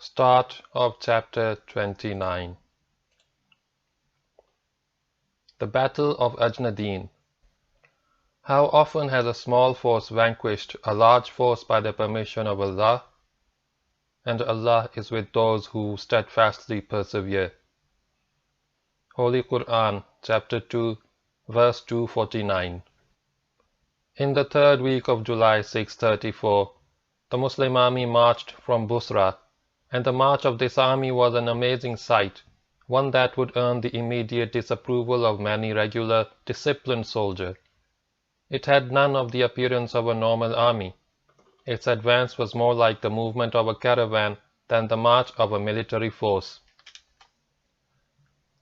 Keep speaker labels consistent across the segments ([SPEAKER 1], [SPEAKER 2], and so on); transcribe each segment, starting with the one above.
[SPEAKER 1] Start of Chapter 29. The Battle of Ajnadin. How often has a small force vanquished a large force by the permission of Allah? And Allah is with those who steadfastly persevere. Holy Quran, Chapter 2, verse 249. In the third week of July 634, the Muslim army marched from Busra, and the march of this army was an amazing sight, one that would earn the immediate disapproval of many regular, disciplined soldiers. It had none of the appearance of a normal army. Its advance was more like the movement of a caravan than the march of a military force.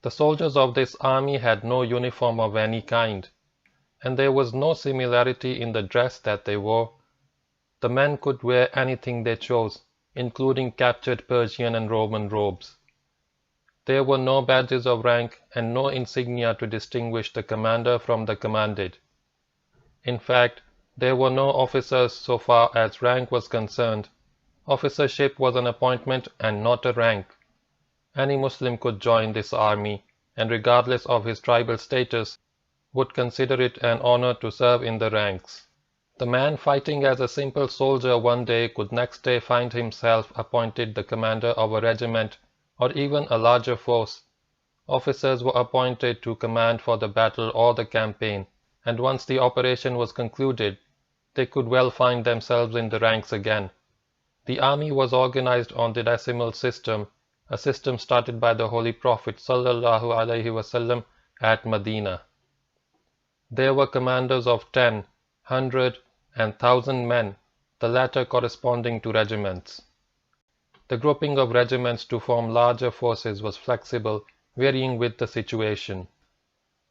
[SPEAKER 1] The soldiers of this army had no uniform of any kind, and there was no similarity in the dress that they wore. The men could wear anything they chose, including captured Persian and Roman robes. There were no badges of rank and no insignia to distinguish the commander from the commanded. In fact, there were no officers so far as rank was concerned. Officership was an appointment and not a rank. Any Muslim could join this army, and regardless of his tribal status, would consider it an honor to serve in the ranks. The man fighting as a simple soldier one day could next day find himself appointed the commander of a regiment or even a larger force. Officers were appointed to command for the battle or the campaign, and once the operation was concluded, they could well find themselves in the ranks again. The army was organized on the decimal system, a system started by the Holy Prophet ﷺ at Medina. There were commanders of 10, 100, and 1,000 men, the latter corresponding to regiments. The grouping of regiments to form larger forces was flexible, varying with the situation.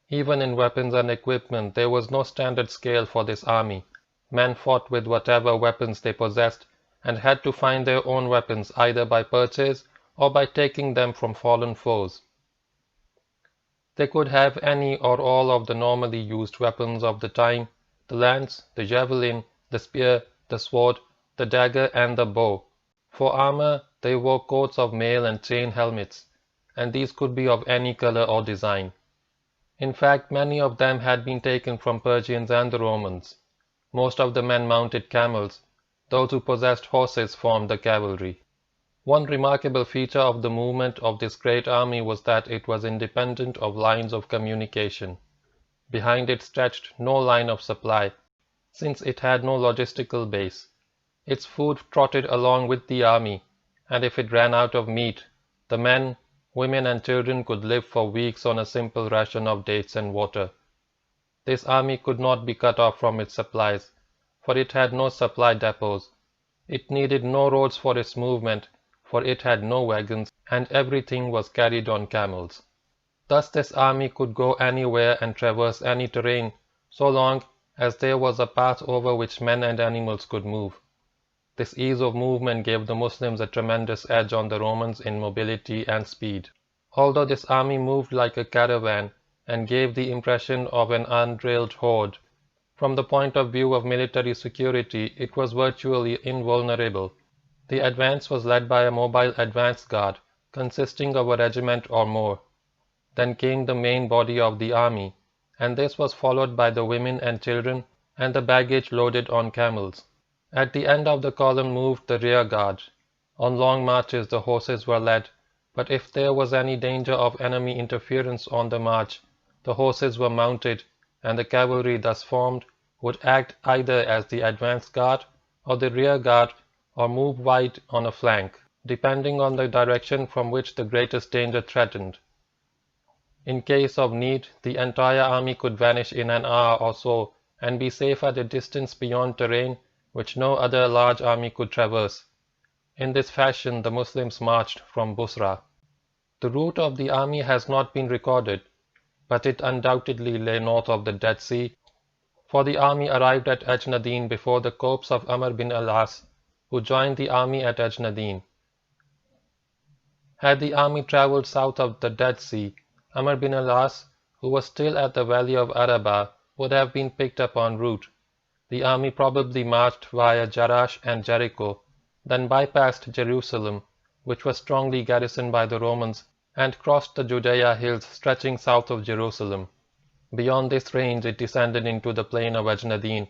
[SPEAKER 1] Even in weapons and equipment, there was no standard scale for this army. Men fought with whatever weapons they possessed and had to find their own weapons either by purchase or by taking them from fallen foes. They could have any or all of the normally used weapons of the time: the lance, the javelin, the spear, the sword, the dagger, and the bow. For armor, they wore coats of mail and chain helmets, and these could be of any color or design. In fact, many of them had been taken from Persians and the Romans. Most of the men mounted camels. Those who possessed horses formed the cavalry. One remarkable feature of the movement of this great army was that it was independent of lines of communication. Behind it stretched no line of supply, since it had no logistical base. Its food trotted along with the army, and if it ran out of meat, the men, women, and children could live for weeks on a simple ration of dates and water. This army could not be cut off from its supplies, for it had no supply depots. It needed no roads for its movement, for it had no wagons, and everything was carried on camels. Thus this army could go anywhere and traverse any terrain, so long as there was a path over which men and animals could move. This ease of movement gave the Muslims a tremendous edge on the Romans in mobility and speed. Although this army moved like a caravan and gave the impression of an undrilled horde, from the point of view of military security it was virtually invulnerable. The advance was led by a mobile advance guard, consisting of a regiment or more. Then came the main body of the army, and this was followed by the women and children and the baggage loaded on camels. At the end of the column moved the rear guard. On long marches the horses were led, but if there was any danger of enemy interference on the march, the horses were mounted, and the cavalry thus formed would act either as the advance guard or the rear guard or move wide on a flank, depending on the direction from which the greatest danger threatened. In case of need, the entire army could vanish in an hour or so and be safe at a distance beyond terrain which no other large army could traverse. In this fashion the Muslims marched from Busra. The route of the army has not been recorded, but it undoubtedly lay north of the Dead Sea, for the army arrived at Ajnadin before the corpse of Amr bin al-As, who joined the army at Ajnadin. Had the army travelled south of the Dead Sea, Amr bin al-As, who was still at the valley of Araba, would have been picked up en route. The army probably marched via Jarash and Jericho, then bypassed Jerusalem, which was strongly garrisoned by the Romans, and crossed the Judea hills stretching south of Jerusalem. Beyond this range it descended into the plain of Ajnadin,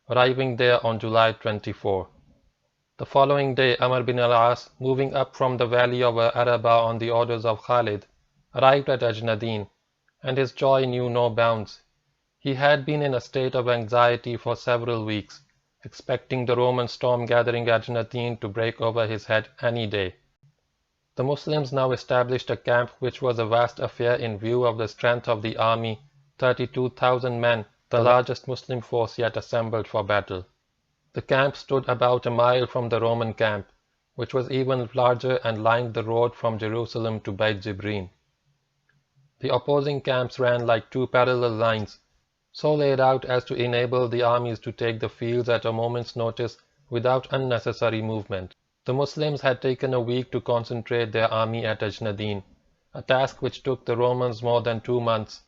[SPEAKER 1] arriving there on July 24. The following day Amr bin al-As, moving up from the valley of Araba on the orders of Khalid, arrived at Ajnadin, and his joy knew no bounds. He had been in a state of anxiety for several weeks, expecting the Roman storm gathering Ajnadin to break over his head any day. The Muslims now established a camp which was a vast affair in view of the strength of the army, 32,000 men, the largest Muslim force yet assembled for battle. The camp stood about a mile from the Roman camp, which was even larger and lined the road from Jerusalem to Beit Jibrin. The opposing camps ran like two parallel lines, so laid out as to enable the armies to take the fields at a moment's notice without unnecessary movement. The Muslims had taken a week to concentrate their army at Ajnadin, a task which took the Romans more than 2 months.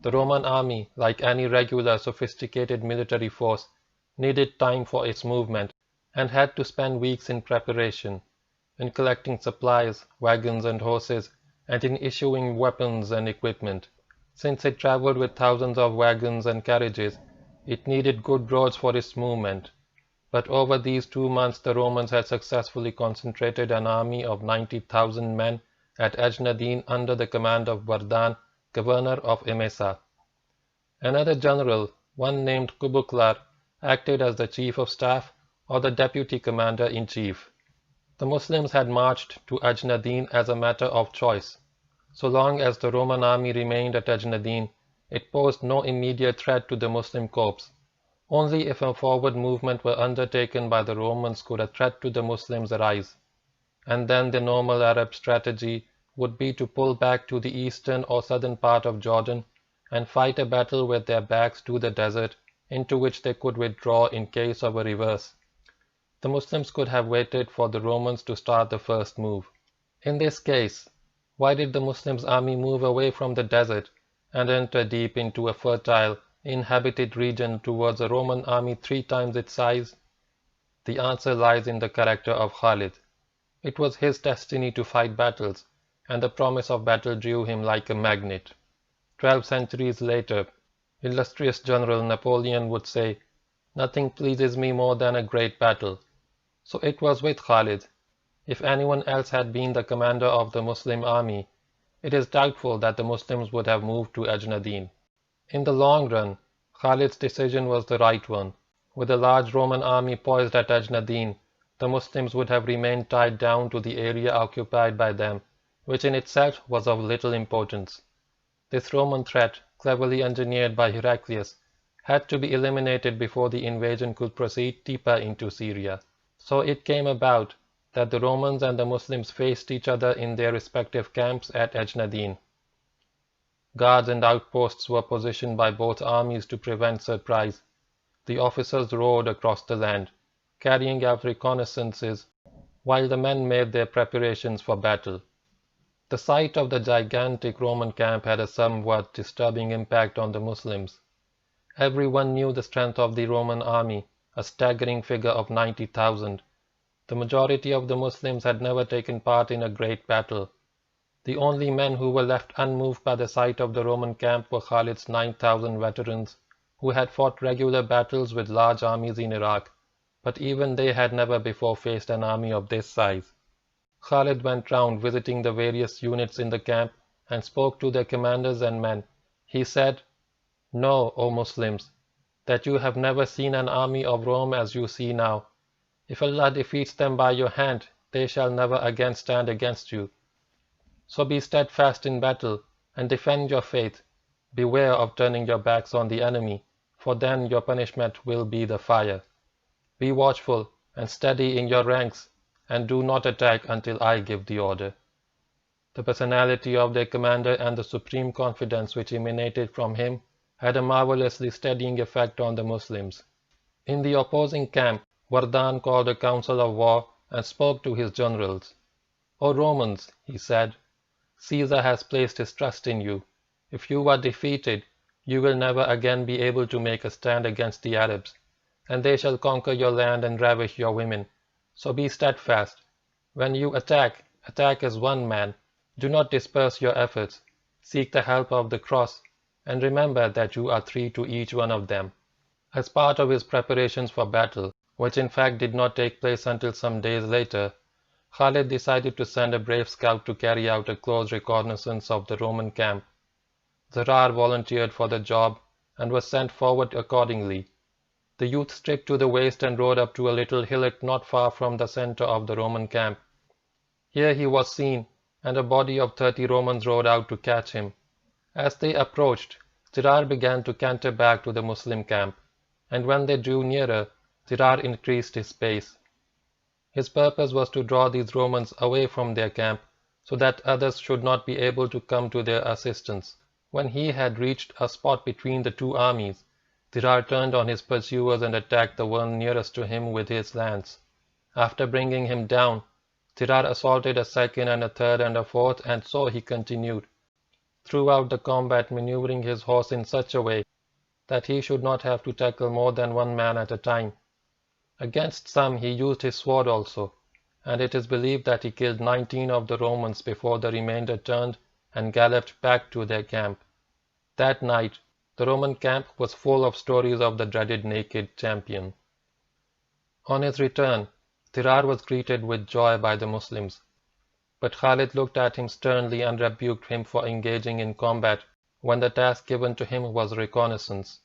[SPEAKER 1] The Roman army, like any regular sophisticated military force, needed time for its movement, and had to spend weeks in preparation, in collecting supplies, wagons and horses, and in issuing weapons and equipment. Since it traveled with thousands of wagons and carriages, it needed good roads for its movement. But over these 2 months the Romans had successfully concentrated an army of 90,000 men at Ajnadin under the command of Wardan, governor of Emesa. Another general, one named Kubuklar, acted as the chief of staff or the deputy commander-in-chief. The Muslims had marched to Ajnadin as a matter of choice. So long as the Roman army remained at Ajnadin, it posed no immediate threat to the Muslim corps. Only if a forward movement were undertaken by the Romans could a threat to the Muslims arise, and then the normal Arab strategy would be to pull back to the eastern or southern part of Jordan and fight a battle with their backs to the desert, into which they could withdraw in case of a reverse. The Muslims could have waited for the Romans to start the first move. In this case, why did the Muslims' army move away from the desert and enter deep into a fertile, inhabited region towards a Roman army 3 times its size? The answer lies in the character of Khalid. It was his destiny to fight battles, and the promise of battle drew him like a magnet. 12 centuries later, illustrious General Napoleon would say, "Nothing pleases me more than a great battle." So it was with Khalid. If anyone else had been the commander of the Muslim army, it is doubtful that the Muslims would have moved to Ajnadin. In the long run, Khalid's decision was the right one. With a large Roman army poised at Ajnadin, the Muslims would have remained tied down to the area occupied by them, which in itself was of little importance. This Roman threat, cleverly engineered by Heraclius, had to be eliminated before the invasion could proceed deeper into Syria. So it came about that the Romans and the Muslims faced each other in their respective camps at Ajnadin. Guards and outposts were positioned by both armies to prevent surprise. The officers rode across the land, carrying out reconnaissances, while the men made their preparations for battle. The sight of the gigantic Roman camp had a somewhat disturbing impact on the Muslims. Everyone knew the strength of the Roman army, a staggering figure of 90,000. The majority of the Muslims had never taken part in a great battle. The only men who were left unmoved by the sight of the Roman camp were Khalid's 9,000 veterans, who had fought regular battles with large armies in Iraq, but even they had never before faced an army of this size. Khalid went round visiting the various units in the camp and spoke to their commanders and men. He said, "Know, O Muslims, that you have never seen an army of Rome as you see now. If Allah defeats them by your hand, they shall never again stand against you. So be steadfast in battle, and defend your faith. Beware of turning your backs on the enemy, for then your punishment will be the fire. Be watchful and steady in your ranks, and do not attack until I give the order." The personality of their commander and the supreme confidence which emanated from him had a marvelously steadying effect on the Muslims. In the opposing camp, Wardan called a council of war and spoke to his generals. "O Romans," he said, "Caesar has placed his trust in you. If you are defeated, you will never again be able to make a stand against the Arabs, and they shall conquer your land and ravish your women. So be steadfast. When you attack, Attack as one man. Do not disperse your efforts. Seek the help of the cross, and remember that you are three to each one of them. As part of his preparations for battle, which in fact did not take place until some days later, Khalid decided to send a brave scout to carry out a close reconnaissance of the Roman camp. Zur'ar volunteered for the job and was sent forward accordingly. The youth stripped to the waist and rode up to a little hillock not far from the center of the Roman camp. Here he was seen, and a body of 30 Romans rode out to catch him. As they approached, Zur'ar began to canter back to the Muslim camp, and when they drew nearer, Zur'ar increased his pace. His purpose was to draw these Romans away from their camp, so that others should not be able to come to their assistance. When he had reached a spot between the two armies, Zur'ar turned on his pursuers and attacked the one nearest to him with his lance. After bringing him down, Zur'ar assaulted a second and a third and a fourth, and so he continued, throughout the combat maneuvering his horse in such a way that he should not have to tackle more than one man at a time. Against some he used his sword also, and it is believed that he killed 19 of the Romans before the remainder turned and galloped back to their camp. That night, the Roman camp was full of stories of the dreaded naked champion. On his return, Zur'ar was greeted with joy by the Muslims, but Khalid looked at him sternly and rebuked him for engaging in combat when the task given to him was reconnaissance.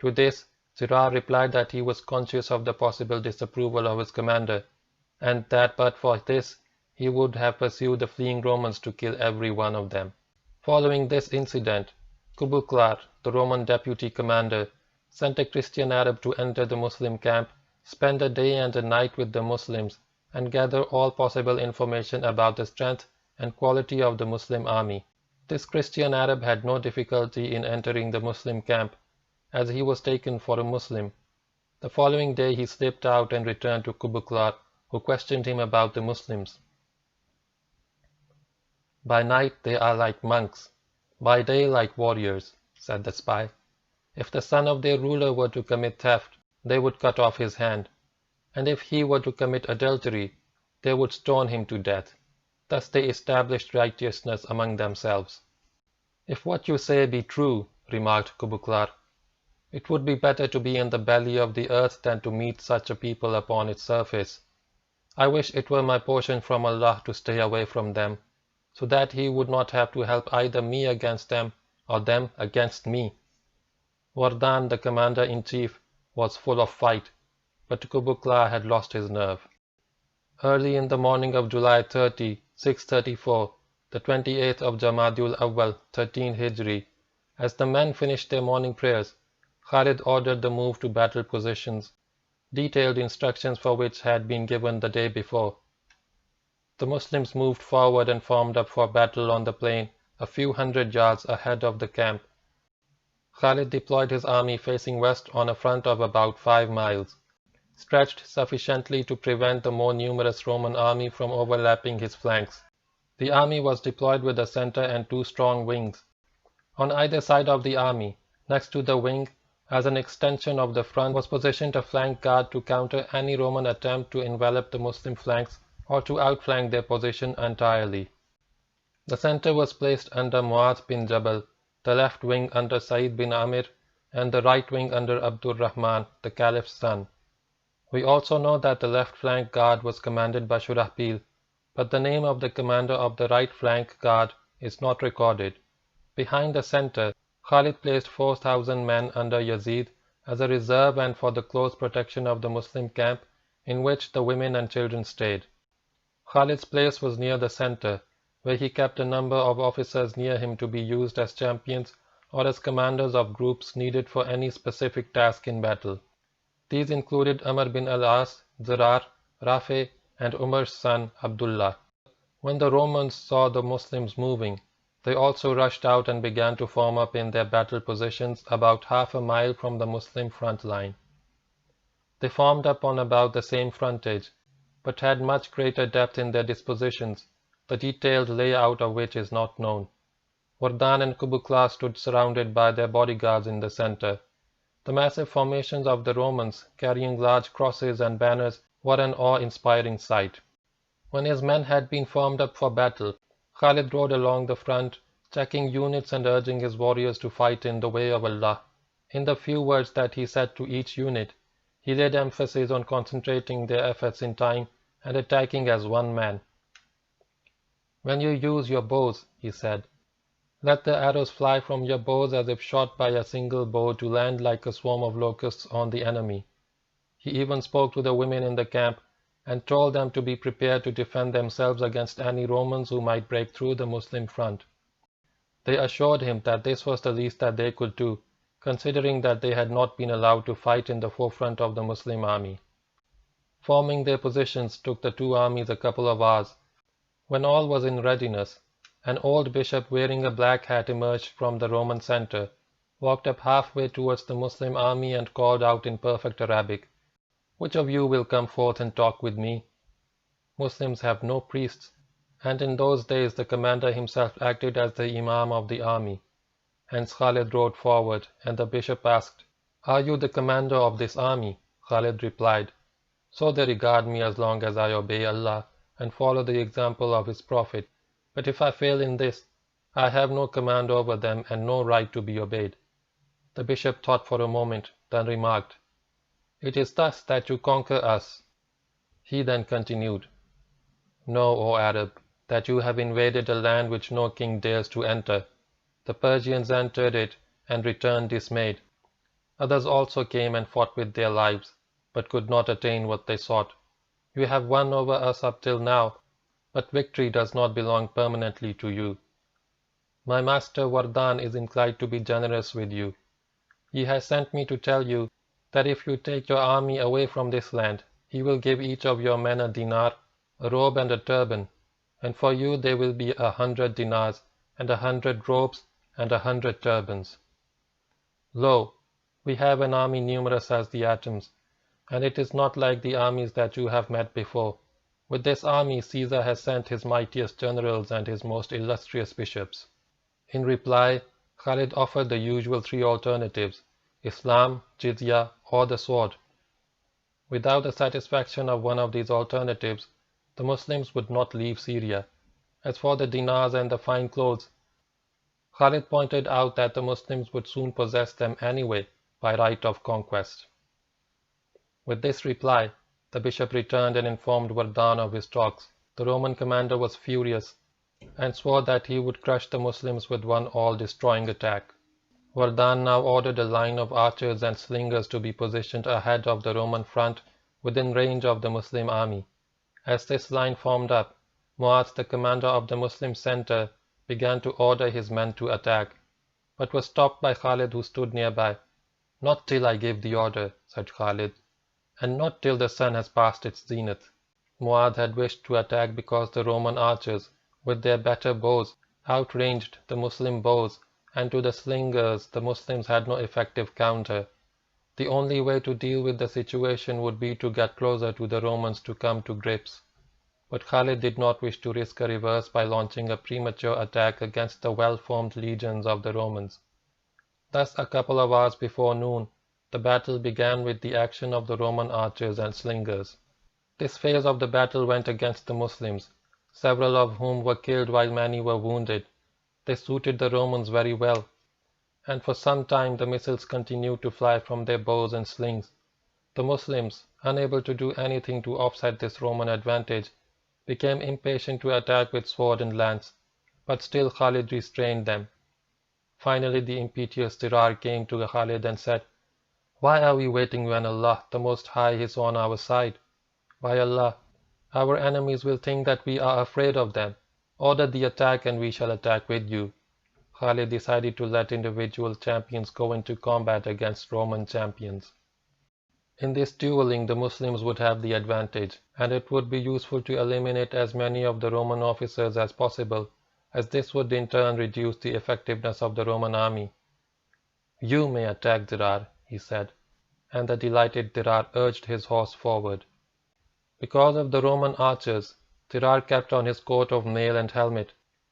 [SPEAKER 1] To this, Zur'ar replied that he was conscious of the possible disapproval of his commander, and that but for this he would have pursued the fleeing Romans to kill every one of them. Following this incident, Kubuqlar, the Roman deputy commander, sent a Christian Arab to enter the Muslim camp, spend a day and a night with the Muslims, and gather all possible information about the strength and quality of the Muslim army. This Christian Arab had no difficulty in entering the Muslim camp, as he was taken for a Muslim. The following day he slipped out and returned to Kubuqlar, who questioned him about the Muslims. "By night they are like monks, by day like warriors," said the spy. "If the son of their ruler were to commit theft, they would cut off his hand, and if he were to commit adultery, they would stone him to death. Thus they established righteousness among themselves." "If what you say be true," remarked Kubuqlar, "it would be better to be in the belly of the earth than to meet such a people upon its surface. I wish it were my portion from Allah to stay away from them, so that He would not have to help either me against them or them against me." Wardan, the commander-in-chief, was full of fight, but Kubuqlar had lost his nerve. Early in the morning of July 30, 634, the 28th of Jamadul Awwal, 13 Hijri, as the men finished their morning prayers, Khalid ordered the move to battle positions, detailed instructions for which had been given the day before. The Muslims moved forward and formed up for battle on the plain a few hundred yards ahead of the camp. Khalid deployed his army facing west on a front of about 5 miles, stretched sufficiently to prevent the more numerous Roman army from overlapping his flanks. The army was deployed with a center and 2 strong wings. On either side of the army, next to the wing, as an extension of the front, was positioned a flank guard to counter any Roman attempt to envelop the Muslim flanks or to outflank their position entirely. The center was placed under Mu'adh bin Jabal, the left wing under Sa'id bin Amir, and the right wing under Abdur Rahman, the Caliph's son. We also know that the left flank guard was commanded by Shurahbil, but the name of the commander of the right flank guard is not recorded. Behind the center, Khalid placed 4,000 men under Yazid as a reserve and for the close protection of the Muslim camp, in which the women and children stayed. Khalid's place was near the center, where he kept a number of officers near him to be used as champions or as commanders of groups needed for any specific task in battle. These included Amr bin al-As, Zur'ar, Rafi, and Umar's son Abdullah. When the Romans saw the Muslims moving, they also rushed out and began to form up in their battle positions about half a mile from the Muslim front line. They formed up on about the same frontage, but had much greater depth in their dispositions, the detailed layout of which is not known. Wardan and Kubuqlar stood surrounded by their bodyguards in the center. The massive formations of the Romans, carrying large crosses and banners, were an awe-inspiring sight. When his men had been formed up for battle, Khalid rode along the front, checking units and urging his warriors to fight in the way of Allah. In the few words that he said to each unit, he laid emphasis on concentrating their efforts in time and attacking as one man. When you use your bows, he said, let the arrows fly from your bows as if shot by a single bow to land like a swarm of locusts on the enemy. He even spoke to the women in the camp and told them to be prepared to defend themselves against any Romans who might break through the Muslim front. They assured him that this was the least that they could do, considering that they had not been allowed to fight in the forefront of the Muslim army. Forming their positions took the two armies a couple of hours. When all was in readiness, an old bishop wearing a black hat emerged from the Roman center, walked up halfway towards the Muslim army and called out in perfect Arabic, "Which of you will come forth and talk with me?" Muslims have no priests, and in those days the commander himself acted as the imam of the army. Hence Khalid rode forward, and the bishop asked, "Are you the commander of this army?" Khalid replied, "So they regard me as long as I obey Allah and follow the example of His Prophet. But if I fail in this, I have no command over them and no right to be obeyed." The bishop thought for a moment, then remarked, "It is thus that you conquer us." He then continued, "Know, O Arab, that you have invaded a land which no king dares to enter. The Persians entered it and returned dismayed. Others also came and fought with their lives, but could not attain what they sought. You have won over us up till now, but victory does not belong permanently to you. My master Wardan is inclined to be generous with you. He has sent me to tell you that if you take your army away from this land, he will give each of your men a dinar, a robe and a turban, and for you there will be 100 dinars, and 100 robes, and 100 turbans. Lo, we have an army numerous as the atoms, and it is not like the armies that you have met before. With this army Caesar has sent his mightiest generals and his most illustrious bishops." In reply, Khalid offered the usual three alternatives: Islam, jizya, or the sword. Without the satisfaction of one of these alternatives, the Muslims would not leave Syria. As for the dinars and the fine clothes, Khalid pointed out that the Muslims would soon possess them anyway by right of conquest. With this reply, the bishop returned and informed Wardan of his talks. The Roman commander was furious and swore that he would crush the Muslims with one all-destroying attack. Wardan now ordered a line of archers and slingers to be positioned ahead of the Roman front within range of the Muslim army. As this line formed up, Muaz, the commander of the Muslim center, began to order his men to attack, but was stopped by Khalid, who stood nearby. "Not till I give the order," said Khalid, "and not till the sun has passed its zenith." Muaz had wished to attack because the Roman archers, with their better bows, outranged the Muslim bows, and to the slingers the Muslims had no effective counter. The only way to deal with the situation would be to get closer to the Romans to come to grips. But Khalid did not wish to risk a reverse by launching a premature attack against the well-formed legions of the Romans. Thus, a couple of hours before noon, the battle began with the action of the Roman archers and slingers. This phase of the battle went against the Muslims, several of whom were killed while many were wounded. This suited the Romans very well, and for some time the missiles continued to fly from their bows and slings. The Muslims, unable to do anything to offset this Roman advantage, became impatient to attack with sword and lance, but still Khalid restrained them. Finally the impetuous Tirar came to Khalid and said, "Why are we waiting when Allah the Most High is on our side? By Allah, our enemies will think that we are afraid of them. Order the attack and we shall attack with you." Khalid decided to let individual champions go into combat against Roman champions. In this dueling the Muslims would have the advantage, and it would be useful to eliminate as many of the Roman officers as possible, as this would in turn reduce the effectiveness of the Roman army. "You may attack, Tirar," he said, and the delighted Tirar urged his horse forward. Because of the Roman archers, Tirar kept on his coat of mail and helmet,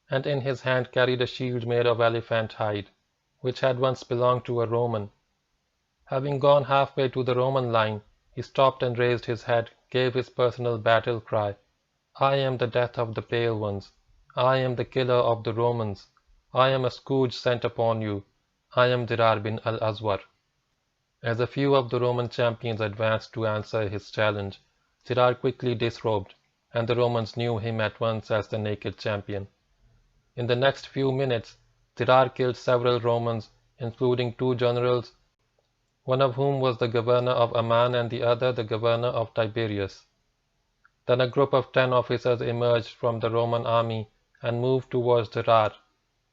[SPEAKER 1] and in his hand carried a shield made of elephant hide, which had once belonged to a Roman. Having gone halfway to the Roman line, he stopped and raised his head, gave his personal battle cry. I am the death of the pale ones. I am the killer of the Romans. I am a scourge sent upon you. I am Dirar bin al-Azwar. As a few of the Roman champions advanced to answer his challenge, Dirar quickly disrobed, and the Romans knew him at once as the naked champion. In the next few minutes, Dirar killed several Romans, including 2 generals, one of whom was the governor of Amman and the other the governor of Tiberias. Then a group of 10 officers emerged from the Roman army and moved towards Dirar.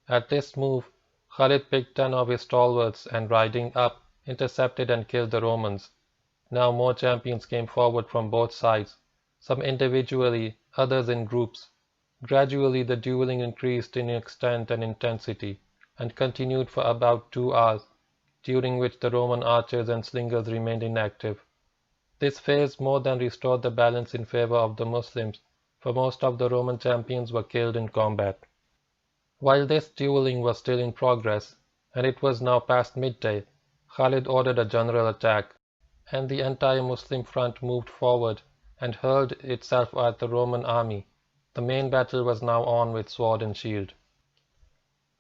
[SPEAKER 1] At this move, Khalid picked 10 of his stalwarts and riding up, intercepted and killed the Romans. Now more champions came forward from both sides, some individually, others in groups. Gradually the dueling increased in extent and intensity, and continued for about 2 hours, during which the Roman archers and slingers remained inactive. This phase more than restored the balance in favor of the Muslims, for most of the Roman champions were killed in combat. While this dueling was still in progress, and it was now past midday, Khalid ordered a general attack, and the entire Muslim front moved forward and hurled itself at the Roman army. The main battle was now on with sword and shield.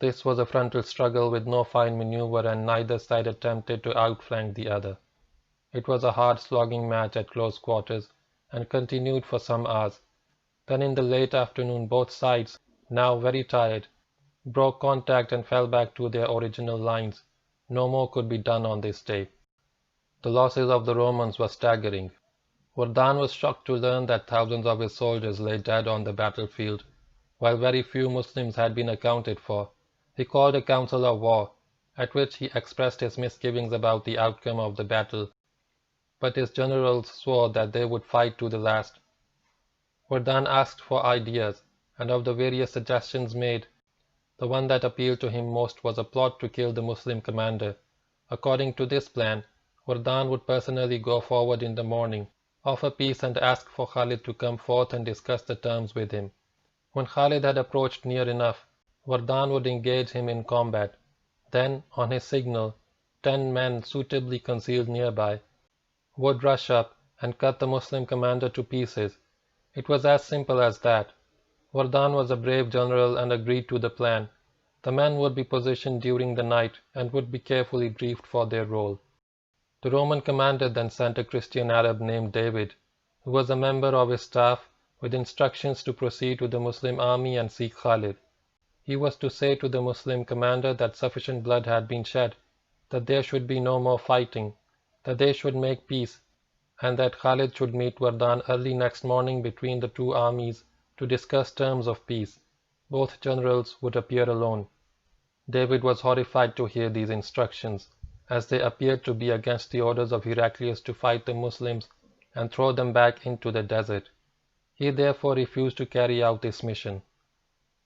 [SPEAKER 1] This was a frontal struggle with no fine maneuver, and neither side attempted to outflank the other. It was a hard slogging match at close quarters, and continued for some hours. Then in the late afternoon both sides, now very tired, broke contact and fell back to their original lines. No more could be done on this day. The losses of the Romans were staggering. Wardan was shocked to learn that thousands of his soldiers lay dead on the battlefield, while very few Muslims had been accounted for. He called a council of war, at which he expressed his misgivings about the outcome of the battle, but his generals swore that they would fight to the last. Wardan asked for ideas, and of the various suggestions made, the one that appealed to him most was a plot to kill the Muslim commander. According to this plan, Wardan would personally go forward in the morning, offer peace and ask for Khalid to come forth and discuss the terms with him. When Khalid had approached near enough, Wardan would engage him in combat. Then, on his signal, 10 men suitably concealed nearby would rush up and cut the Muslim commander to pieces. It was as simple as that. Wardan was a brave general and agreed to the plan. The men would be positioned during the night and would be carefully briefed for their role. The Roman commander then sent a Christian Arab named David, who was a member of his staff, with instructions to proceed to the Muslim army and seek Khalid. He was to say to the Muslim commander that sufficient blood had been shed, that there should be no more fighting, that they should make peace, and that Khalid should meet Wardan early next morning between the 2 armies to discuss terms of peace. Both generals would appear alone. David was horrified to hear these instructions, as they appeared to be against the orders of Heraclius to fight the Muslims and throw them back into the desert. He therefore refused to carry out this mission.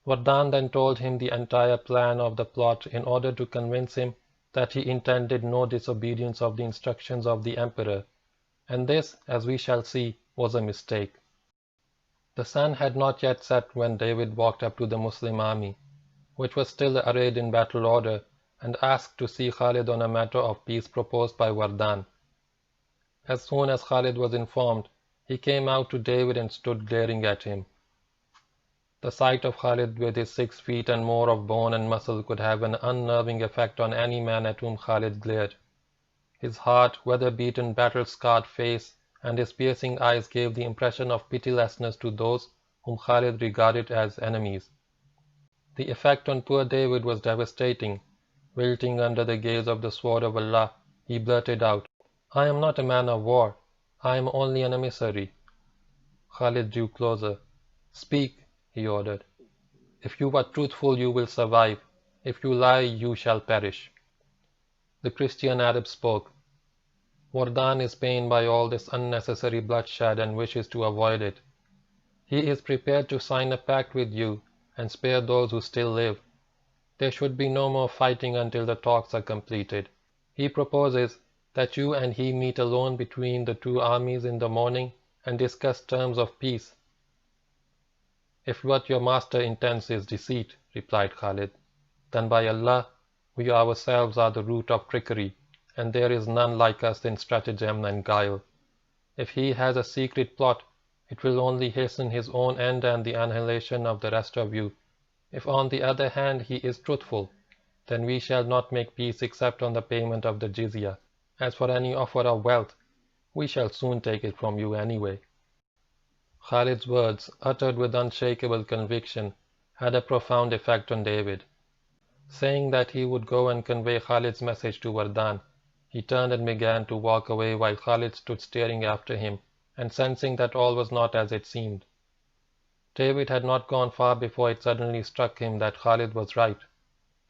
[SPEAKER 1] Wardan then told him the entire plan of the plot in order to convince him that he intended no disobedience of the instructions of the emperor, and this, as we shall see, was a mistake. The sun had not yet set when David walked up to the Muslim army, which was still arrayed in battle order, and asked to see Khalid on a matter of peace proposed by Wardan. As soon as Khalid was informed, he came out to David and stood glaring at him. The sight of Khalid with his 6 feet and more of bone and muscle could have an unnerving effect on any man at whom Khalid glared. His hard, weather-beaten, battle-scarred face and his piercing eyes gave the impression of pitilessness to those whom Khalid regarded as enemies. The effect on poor David was devastating. Wilting under the gaze of the sword of Allah, he blurted out, "I am not a man of war. I am only an emissary." Khalid drew closer. "Speak," he ordered. "If you are truthful, you will survive. If you lie, you shall perish." The Christian Arab spoke. "Wardan is pained by all this unnecessary bloodshed and wishes to avoid it. He is prepared to sign a pact with you and spare those who still live. There should be no more fighting until the talks are completed. He proposes that you and he meet alone between the 2 armies in the morning and discuss terms of peace." "If what your master intends is deceit," replied Khalid, "then by Allah, we ourselves are the root of trickery, and there is none like us in stratagem and guile. If he has a secret plot, It will only hasten his own end and the annihilation of the rest of you. If on the other hand he is truthful, then we shall not make peace except on the payment of the jizya. As for any offer of wealth, we shall soon take it from you anyway." Khalid's words, uttered with unshakable conviction, had a profound effect on David. Saying that he would go and convey Khalid's message to Wardan, he turned and began to walk away while Khalid stood staring after him and sensing that all was not as it seemed. David had not gone far before it suddenly struck him that Khalid was right,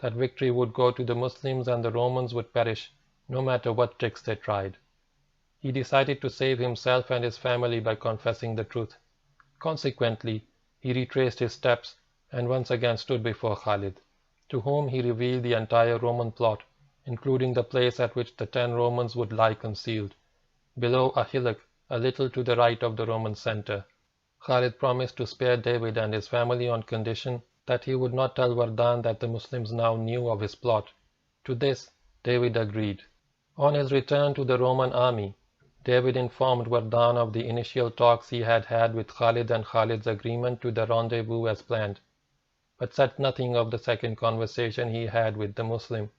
[SPEAKER 1] that victory would go to the Muslims and the Romans would perish no matter what tricks they tried. He decided to save himself and his family by confessing the truth. Consequently, he retraced his steps and once again stood before Khalid, to whom he revealed the entire Roman plot, including the place at which the 10 Romans would lie concealed, below a hillock a little to the right of the Roman center. Khalid promised to spare David and his family on condition that he would not tell Wardan that the Muslims now knew of his plot. To this, David agreed. On his return to the Roman army, David informed Wardan of the initial talks he had had with Khalid and Khalid's agreement to the rendezvous as planned, but said nothing of the second conversation he had with the Muslim.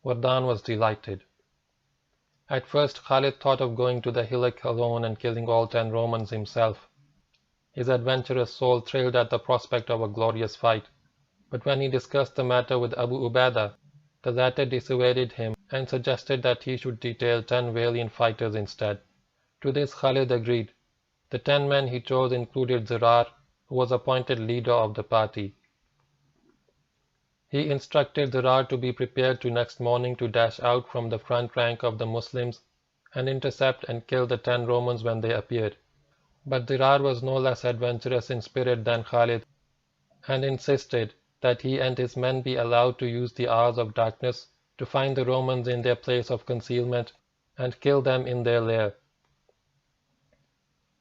[SPEAKER 1] Wardan was delighted. At first Khalid thought of going to the hillock alone and killing all 10 Romans himself. His adventurous soul thrilled at the prospect of a glorious fight, but when he discussed the matter with Abu Ubaidah, the latter dissuaded him and suggested that he should detail 10 valiant fighters instead. To this Khalid agreed. The 10 men he chose included Zirar, who was appointed leader of the party. He instructed Zirar to be prepared to next morning to dash out from the front rank of the Muslims and intercept and kill the 10 Romans when they appeared. But Zirar was no less adventurous in spirit than Khalid and insisted that he and his men be allowed to use the hours of darkness to find the Romans in their place of concealment and kill them in their lair.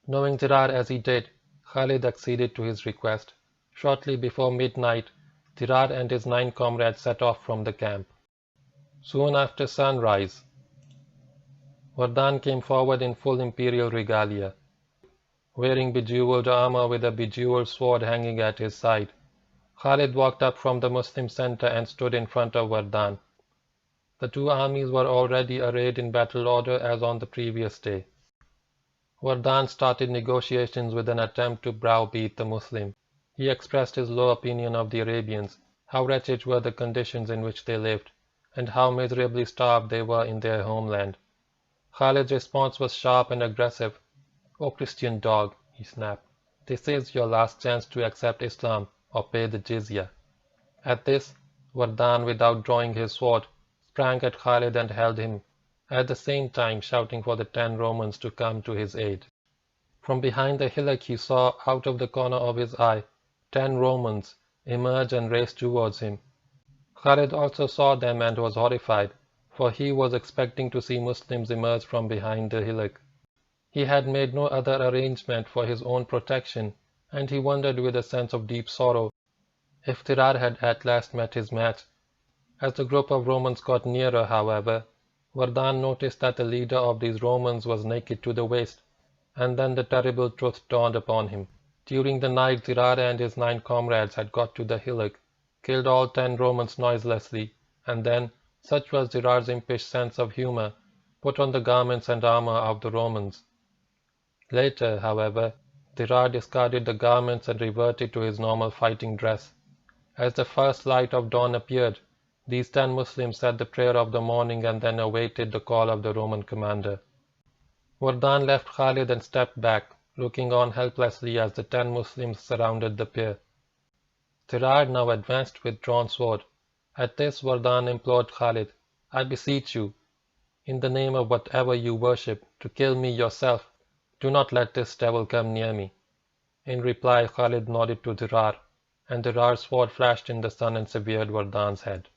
[SPEAKER 1] Knowing Zirar as he did, Khalid acceded to his request. Shortly before midnight, Zirar and his 9 comrades set off from the camp. Soon after sunrise, Wardan came forward in full imperial regalia, wearing bejeweled armor with a bejeweled sword hanging at his side. Khalid walked up from the Muslim center and stood in front of Wardan. The 2 armies were already arrayed in battle order as on the previous day. Wardan started negotiations with an attempt to browbeat the Muslim. He expressed his low opinion of the Arabians, how wretched were the conditions in which they lived, and how miserably starved they were in their homeland. Khalid's response was sharp and aggressive. "O Christian dog," he snapped, "this is your last chance to accept Islam or pay the jizya." At this, Wardan, without drawing his sword, sprang at Khalid and held him, at the same time shouting for the 10 Romans to come to his aid. From behind the hillock he saw, out of the corner of his eye, 10 Romans emerge and race towards him. Khalid also saw them and was horrified, for he was expecting to see Muslims emerge from behind the hillock. He had made no other arrangement for his own protection, and he wondered with a sense of deep sorrow if Zirar had at last met his match. As the group of Romans got nearer, however, Wardan noticed that the leader of these Romans was naked to the waist, and then the terrible truth dawned upon him. During the night Zirar and his 9 comrades had got to the hillock, killed all 10 Romans noiselessly, and then, such was Zirar's impish sense of humor, put on the garments and armor of the Romans. Later, however, Zirar discarded the garments and reverted to his normal fighting dress. As the first light of dawn appeared, these 10 Muslims said the prayer of the morning and then awaited the call of the Roman commander. Wardan left Khalid and stepped back, looking on helplessly as the 10 Muslims surrounded the pair. Zirar now advanced with drawn sword. At this Wardan implored Khalid, "I beseech you, in the name of whatever you worship, to kill me yourself. Do not let this devil come near me." In reply Khalid nodded to Zirar, and Zirar's sword flashed in the sun and severed Wardan's head.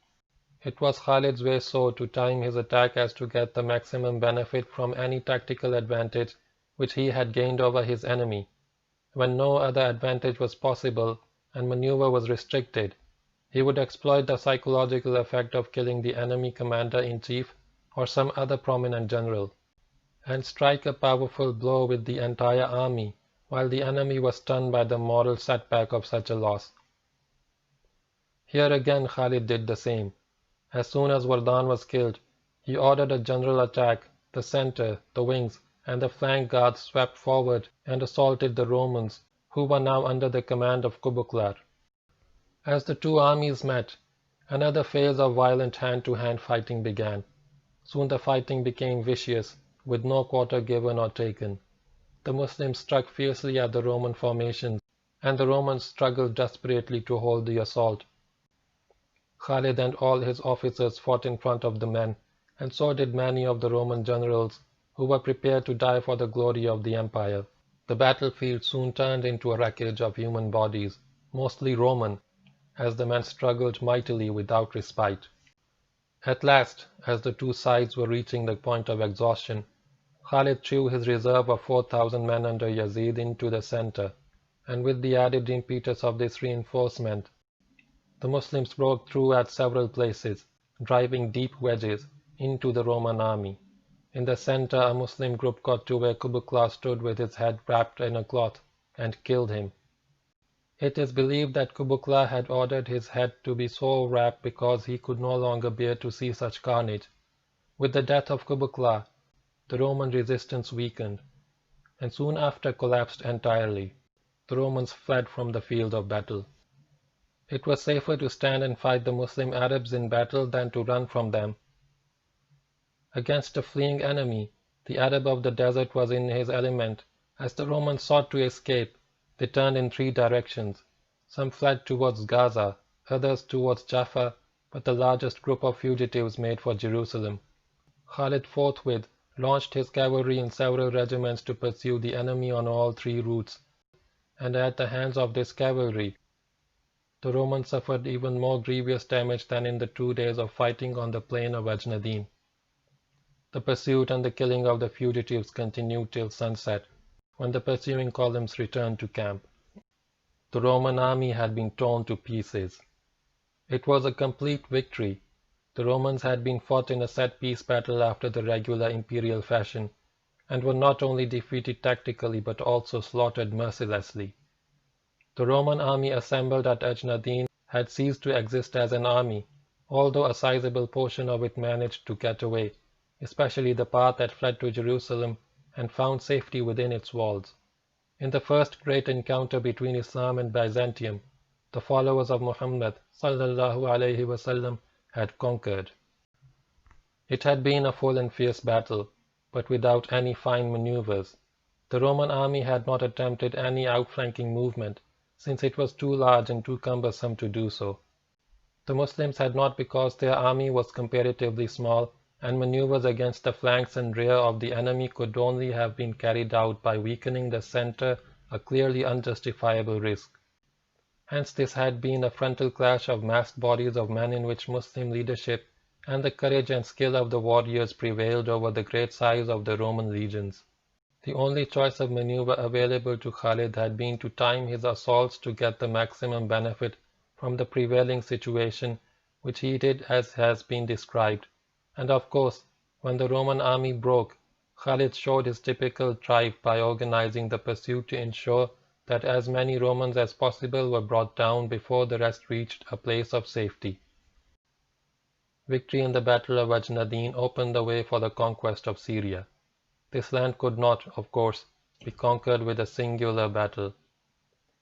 [SPEAKER 1] It was Khalid's way so to time his attack as to get the maximum benefit from any tactical advantage which he had gained over his enemy. When no other advantage was possible and maneuver was restricted, he would exploit the psychological effect of killing the enemy commander-in-chief or some other prominent general, and strike a powerful blow with the entire army, while the enemy was stunned by the moral setback of such a loss. Here again Khalid did the same. As soon as Wardan was killed, he ordered a general attack. The center, the wings, and the flank guards swept forward and assaulted the Romans, who were now under the command of Kublai. As the two armies met, another phase of violent hand-to-hand fighting began. Soon the fighting became vicious, with no quarter given or taken. The Muslims struck fiercely at the Roman formations, and the Romans struggled desperately to hold the assault. Khalid and all his officers fought in front of the men, and so did many of the Roman generals, who were prepared to die for the glory of the empire. The battlefield soon turned into a wreckage of human bodies, mostly Roman, as the men struggled mightily without respite. At last, as the two sides were reaching the point of exhaustion, Khalid threw his reserve of 4,000 men under Yazid into the center, and with the added impetus of this reinforcement, the Muslims broke through at several places, driving deep wedges into the Roman army. In the center, a Muslim group got to where Kublai stood with his head wrapped in a cloth, and killed him. It is believed that Kublai had ordered his head to be so wrapped because he could no longer bear to see such carnage. With the death of Kublai, the Roman resistance weakened, and soon after collapsed entirely. The Romans fled from the field of battle. It was safer to stand and fight the Muslim Arabs in battle than to run from them. Against a fleeing enemy, the Arab of the desert was in his element. As the Romans sought to escape, they turned in three directions. Some fled towards Gaza, others towards Jaffa, but the largest group of fugitives made for Jerusalem. Khalid forthwith launched his cavalry in several regiments to pursue the enemy on all three routes, and at the hands of this cavalry, the Romans suffered even more grievous damage than in the 2 days of fighting on the plain of Ajnadin. The pursuit and the killing of the fugitives continued till sunset, when the pursuing columns returned to camp. The Roman army had been torn to pieces. It was a complete victory. The Romans had been fought in a set-piece battle after the regular imperial fashion, and were not only defeated tactically but also slaughtered mercilessly. The Roman army assembled at Ajnadin had ceased to exist as an army, although a sizable portion of it managed to get away, especially the part that fled to Jerusalem and found safety within its walls. In the first great encounter between Islam and Byzantium, the followers of Muhammad ﷺ had conquered. It had been a full and fierce battle, but without any fine maneuvers. The Roman army had not attempted any outflanking movement, since it was too large and too cumbersome to do so. The Muslims had not, because their army was comparatively small, and maneuvers against the flanks and rear of the enemy could only have been carried out by weakening the center, a clearly unjustifiable risk. Hence this had been a frontal clash of massed bodies of men in which Muslim leadership and the courage and skill of the warriors prevailed over the great size of the Roman legions. The only choice of maneuver available to Khalid had been to time his assaults to get the maximum benefit from the prevailing situation, which he did as has been described. And of course, when the Roman army broke, Khalid showed his typical drive by organizing the pursuit to ensure that as many Romans as possible were brought down before the rest reached a place of safety. Victory in the Battle of Ajnadin opened the way for the conquest of Syria. This land could not, of course, be conquered with a singular battle,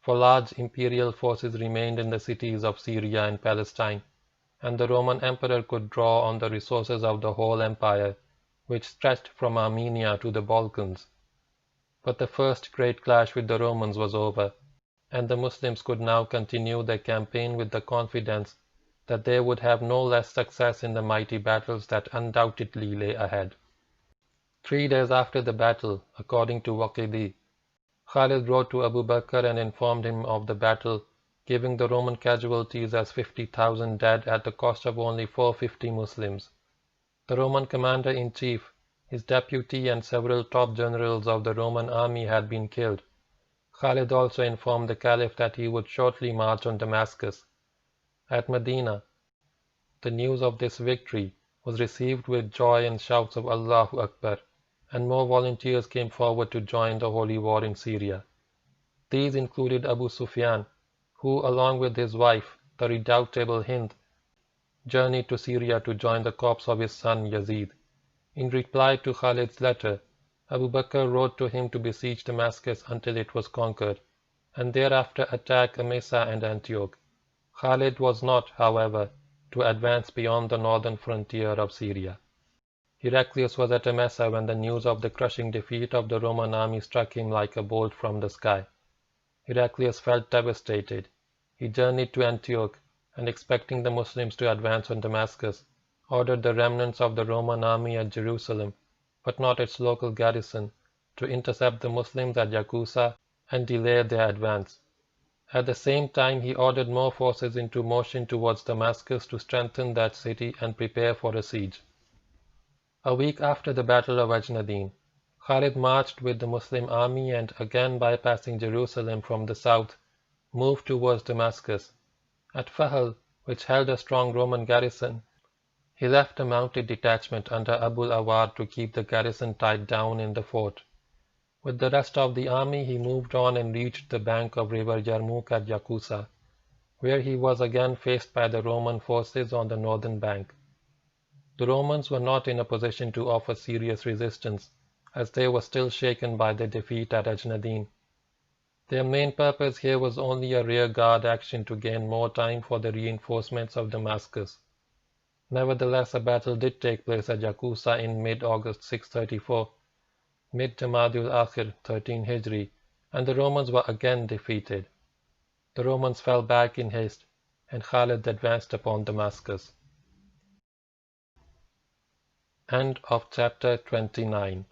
[SPEAKER 1] for large imperial forces remained in the cities of Syria and Palestine, and the Roman emperor could draw on the resources of the whole empire, which stretched from Armenia to the Balkans. But the first great clash with the Romans was over, and the Muslims could now continue their campaign with the confidence that they would have no less success in the mighty battles that undoubtedly lay ahead. 3 days after the battle, according to Waqidi, Khalid wrote to Abu Bakr and informed him of the battle, giving the Roman casualties as 50,000 dead at the cost of only 450 Muslims. The Roman commander-in-chief, his deputy and several top generals of the Roman army had been killed. Khalid also informed the Caliph that he would shortly march on Damascus. At Medina, the news of this victory was received with joy and shouts of Allahu Akbar, and more volunteers came forward to join the holy war in Syria. These included Abu Sufyan, who, along with his wife, the redoubtable Hind, journeyed to Syria to join the corps of his son Yazid. In reply to Khalid's letter, Abu Bakr wrote to him to besiege Damascus until it was conquered, and thereafter attack Emesa and Antioch. Khalid was not, however, to advance beyond the northern frontier of Syria. Heraclius was at Emesa when the news of the crushing defeat of the Roman army struck him like a bolt from the sky. Heraclius felt devastated. He journeyed to Antioch, and expecting the Muslims to advance on Damascus, ordered the remnants of the Roman army at Jerusalem, but not its local garrison, to intercept the Muslims at Yaqusa and delay their advance. At the same time, he ordered more forces into motion towards Damascus to strengthen that city and prepare for a siege. A week after the Battle of Ajnadin, Khalid marched with the Muslim army and, again bypassing Jerusalem from the south, moved towards Damascus. At Fahl, which held a strong Roman garrison, he left a mounted detachment under Abul Awad to keep the garrison tied down in the fort. With the rest of the army, he moved on and reached the bank of river Yarmouk at Yaqusa, where he was again faced by the Roman forces on the northern bank. The Romans were not in a position to offer serious resistance, as they were still shaken by their defeat at Ajnadin. Their main purpose here was only a rear-guard action to gain more time for the reinforcements of Damascus. Nevertheless, a battle did take place at Yaqusa in mid-August 634, mid-Jamadul Akhir 13 Hijri, and the Romans were again defeated. The Romans fell back in haste, and Khalid advanced upon Damascus. End of chapter 29.